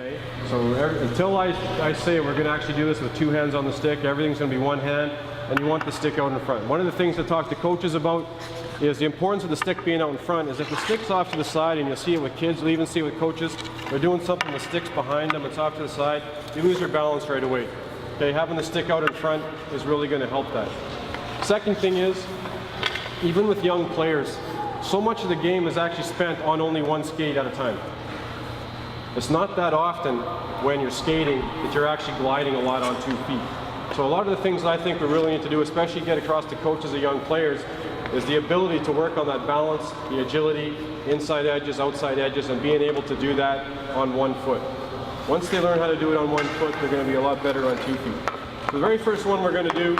Okay, so until I say we're going to actually do this with two hands on the stick, everything's going to be one hand, and you want the stick out in front. One of the things to talk to coaches about is the importance of the stick being out in front. Is if the stick's off to the side, and you'll see it with kids, you'll even see it with coaches, they're doing something, the stick's behind them, it's off to the side, you lose your balance right away. Okay, having the stick out in front is really going to help that. Second thing is, even with young players, so much of the game is actually spent on only one skate at a time. It's not that often when you're skating that you're actually gliding a lot on 2 feet. So a lot of the things that I think we really need to do, especially get across to coaches of young players, is the ability to work on that balance, the agility, inside edges, outside edges, and being able to do that on 1 foot. Once they learn how to do it on 1 foot, they're going to be a lot better on 2 feet. So the very first one we're going to do,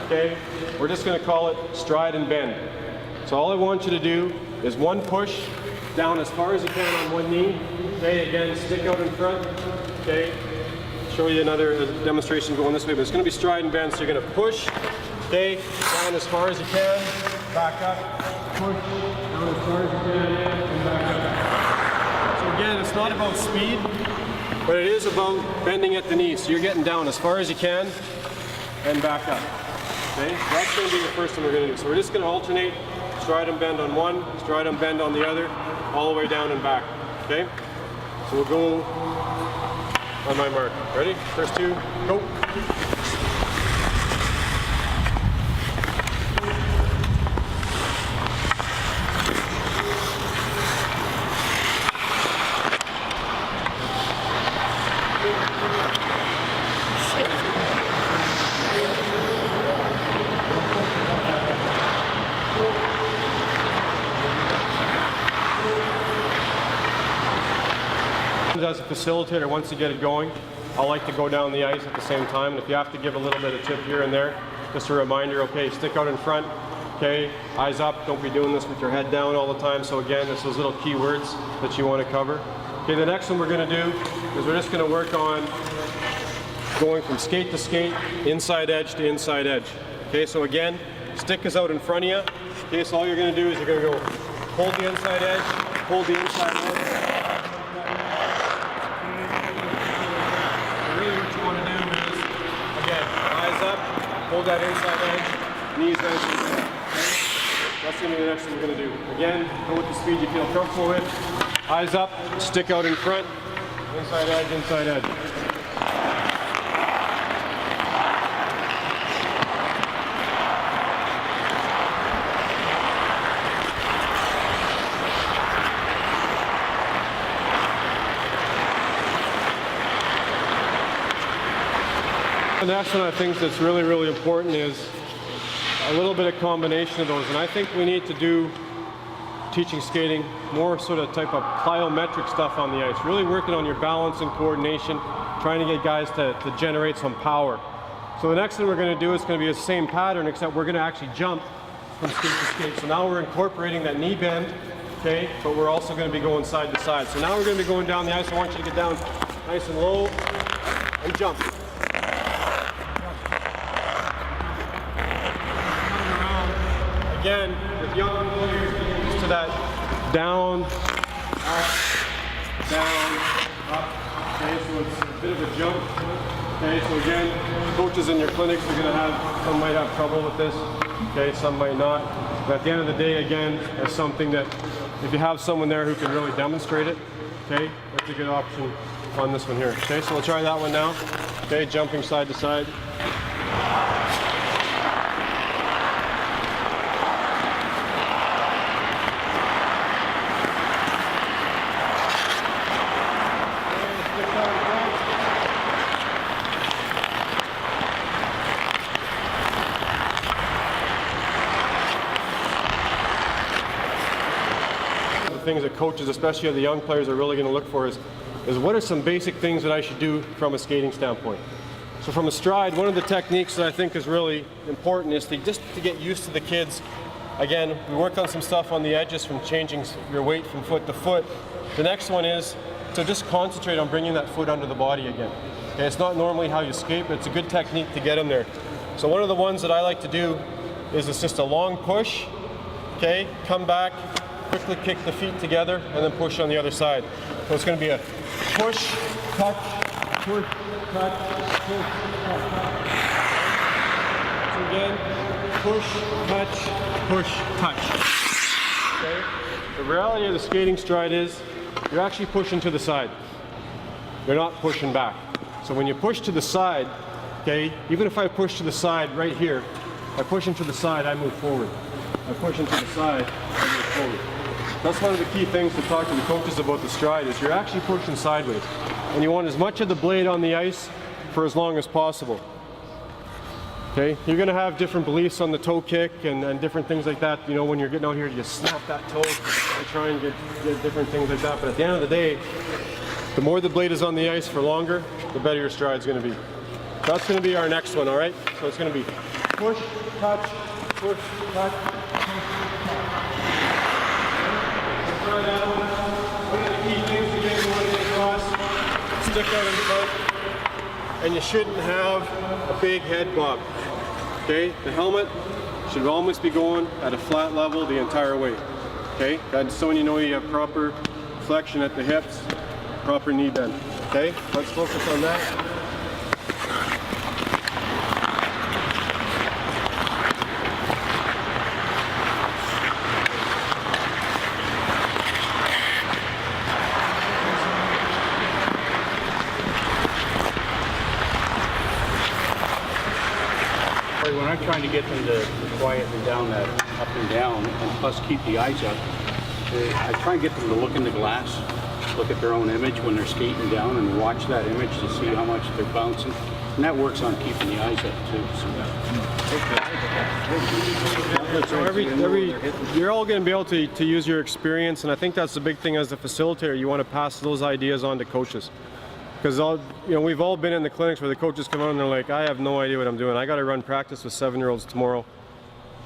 okay, we're just going to call it stride and bend. So all I want you to do is one push down as far as you can on one knee. Okay, again, stick out in front. Okay, show you another demonstration going this way, but it's going to be stride and bend. So you're going to push, okay, down as far as you can, back up, push, down as far as you can, and back up. So again, it's not about speed, but it is about bending at the knee. So you're getting down as far as you can, and back up. Okay, so that's going to be the first one we're going to do. So we're just going to alternate, stride and bend on one, stride and bend on the other, all the way down and back. Okay? So we'll go on my mark. Ready? First two, go. As a facilitator, once you get it going, I like to go down the ice at the same time. And if you have to give a little bit of tip here and there, just a reminder, okay, stick out in front, okay, eyes up, don't be doing this with your head down all the time. So again, it's those little key words that you want to cover. Okay, the next one we're going to do is we're just going to work on going from skate to skate, inside edge to inside edge. Okay, so again, stick is out in front of you. Okay, so all you're going to do is you're going to go hold the inside edge, hold the inside edge. Hold that inside edge, knees nice and tight. Okay? That's going to be the next thing we're going to do. Again, go with the speed you feel comfortable with. Eyes up, stick out in front, inside edge, inside edge. The next one I think that's really, really important is a little bit of combination of those. And I think we need to do teaching skating more sort of type of plyometric stuff on the ice. Really working on your balance and coordination, trying to get guys to generate some power. So the next thing we're going to do is going to be the same pattern, except we're going to actually jump from skate to skate. So now we're incorporating that knee bend, okay, but we're also going to be going side to side. So now we're going to be going down the ice. I want you to get down nice and low and jump. Again, with young players, get used to that down, up, down, up. Okay, so it's a bit of a jump. Okay, so again, coaches in your clinics are going to have, some might have trouble with this. Okay, some might not. But at the end of the day, again, it's something that if you have someone there who can really demonstrate it, okay, that's a good option on this one here. Okay, so we'll try that one now. Okay, jumping side to side. Things that coaches, especially the young players, are really going to look for is what are some basic things that I should do from a skating standpoint. So from a stride, one of the techniques that I think is really important is just to get used to the kids. Again, we worked on some stuff on the edges from changing your weight from foot to foot. The next one is to just concentrate on bringing that foot under the body again. Okay, it's not normally how you skate, but it's a good technique to get them there. So one of the ones that I like to do is it's just a long push, okay, come back, quickly kick the feet together and then push on the other side. So it's going to be a push, touch, push, touch, push, touch. So again, push, touch, push, touch. Okay? The reality of the skating stride is you're actually pushing to the side. You're not pushing back. So when you push to the side, okay, even if I push to the side right here, I push into the side, I move forward. I push into the side, I move forward. That's one of the key things to talk to the coaches about the stride is you're actually pushing sideways. And you want as much of the blade on the ice for as long as possible. Okay, you're going to have different beliefs on the toe kick and different things like that. You know, when you're getting out here, you snap that toe and try and get different things like that. But at the end of the day, the more the blade is on the ice for longer, the better your stride's going to be. That's going to be our next one, all right? So it's going to be push, touch, push, touch, push, touch. Try that one. One of the key things to get going across, stick out in front, and you shouldn't have a big head bob. Okay, the helmet should always be going at a flat level the entire way. Okay, that's so you know you have proper flexion at the hips, proper knee bend. Okay, let's focus on that. When I'm trying to get them to quieten down that up and down, and plus keep the eyes up, I try and get them to look in the glass, look at their own image when they're skating down, and watch that image to see how much they're bouncing. And that works on keeping the eyes up too. So you're all going to be able to use your experience, and I think that's the big thing as a facilitator. You want to pass those ideas on to coaches. Because we've all been in the clinics where the coaches come on and they're like, I have no idea what I'm doing. I got to run practice with 7-year-olds tomorrow.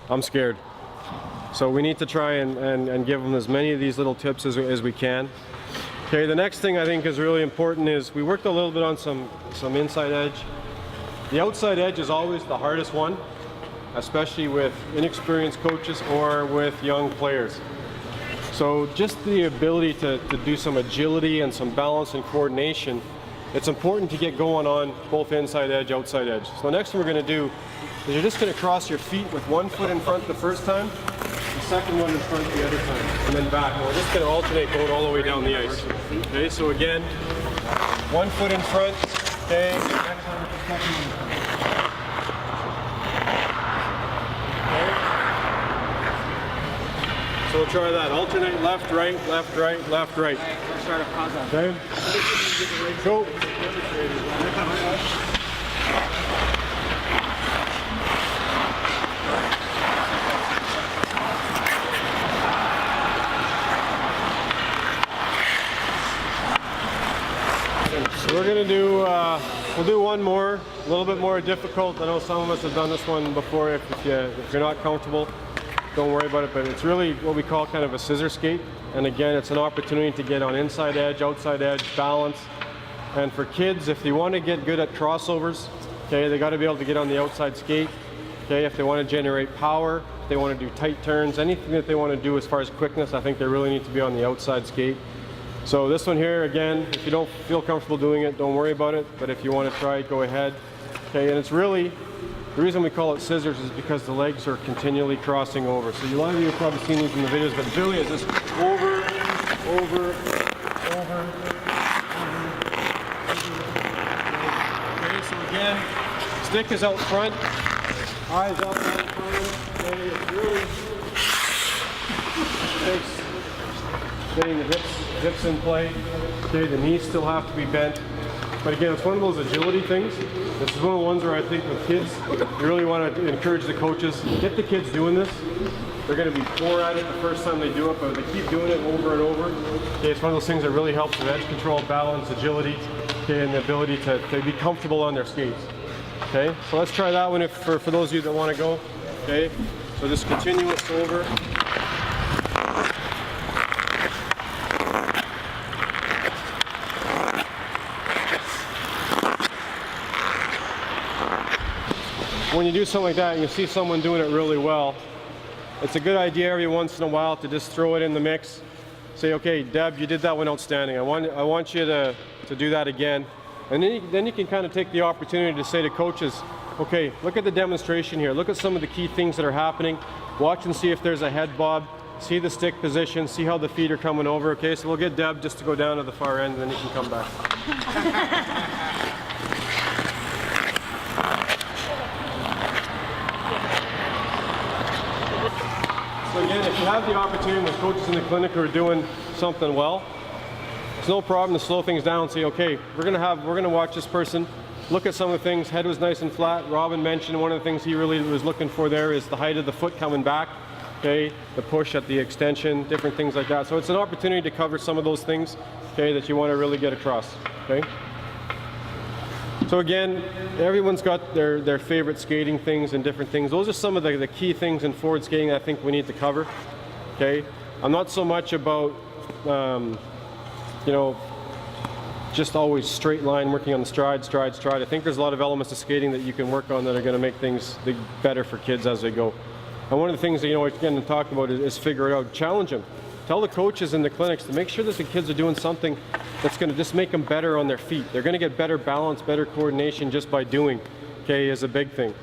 I'm scared. So we need to try and give them as many of these little tips as we can. Okay, the next thing I think is really important is we worked a little bit on some inside edge. The outside edge is always the hardest one, especially with inexperienced coaches or with young players. So just the ability to do some agility and some balance and coordination, it's important to get going on both inside edge, outside edge. So the next thing we're going to do is you're just going to cross your feet with one foot in front the first time, the second one in front the other time, and then back. And we're just going to alternate going all the way down the ice. Okay, so again, one foot in front, okay, next time with the second one in front. So we'll try that. Alternate left, right, left, right, left, right. Okay? Go. So we're going to do, we'll do one more, a little bit more difficult. I know some of us have done this one before. If you're not comfortable, don't worry about it, but it's really what we call kind of a scissor skate. And again, it's an opportunity to get on inside edge, outside edge, balance. And for kids, if they want to get good at crossovers, okay, they got to be able to get on the outside skate. Okay, if they want to generate power, if they want to do tight turns, anything that they want to do as far as quickness, I think they really need to be on the outside skate. So this one here, again, if you don't feel comfortable doing it, don't worry about it. But if you want to try it, go ahead. Okay, and it's really, the reason we call it scissors is because the legs are continually crossing over. So a lot of you have probably seen these in the videos, but really it's just over, over, over, okay, so again, stick is out front, eyes out front, okay, it's really takes getting the hips in play. Okay, the knees still have to be bent. But again, it's one of those agility things. This is one of the ones where I think with kids, you really want to encourage the coaches, get the kids doing this. They're going to be poor at it the first time they do it, but if they keep doing it over and over, okay, it's one of those things that really helps with edge control, balance, agility, okay, and the ability to be comfortable on their skates. Okay, so let's try that one for those of you that want to go. Okay, so just continuous over. When you do something like that and you see someone doing it really well, it's a good idea every once in a while to just throw it in the mix. Say, okay, Deb, you did that one outstanding. I want you to do that again. And then you can kind of take the opportunity to say to coaches, okay, look at the demonstration here. Look at some of the key things that are happening. Watch and see if there's a head bob. See the stick position. See how the feet are coming over. Okay, so we'll get Deb just to go down to the far end, and then you can come back. So again, if you have the opportunity with coaches in the clinic who are doing something well, it's no problem to slow things down and say, okay, we're gonna watch this person, look at some of the things. Head was nice and flat. Robin mentioned one of the things he really was looking for there is the height of the foot coming back. Okay, the push at the extension, different things like that. So it's an opportunity to cover some of those things, okay, that you want to really get across. Okay. So again, everyone's got their favorite skating things and different things. Those are some of the key things in forward skating I think we need to cover. Okay, I'm not so much about you know, just always straight line working on the stride. I think there's a lot of elements of skating that you can work on that are going to make things better for kids as they go. And one of the things that, you know, again, to talk about is figure it out, challenge them. Tell the coaches in the clinics to make sure that the kids are doing something that's going to just make them better on their feet. They're going to get better balance, better coordination just by doing, okay, is a big thing.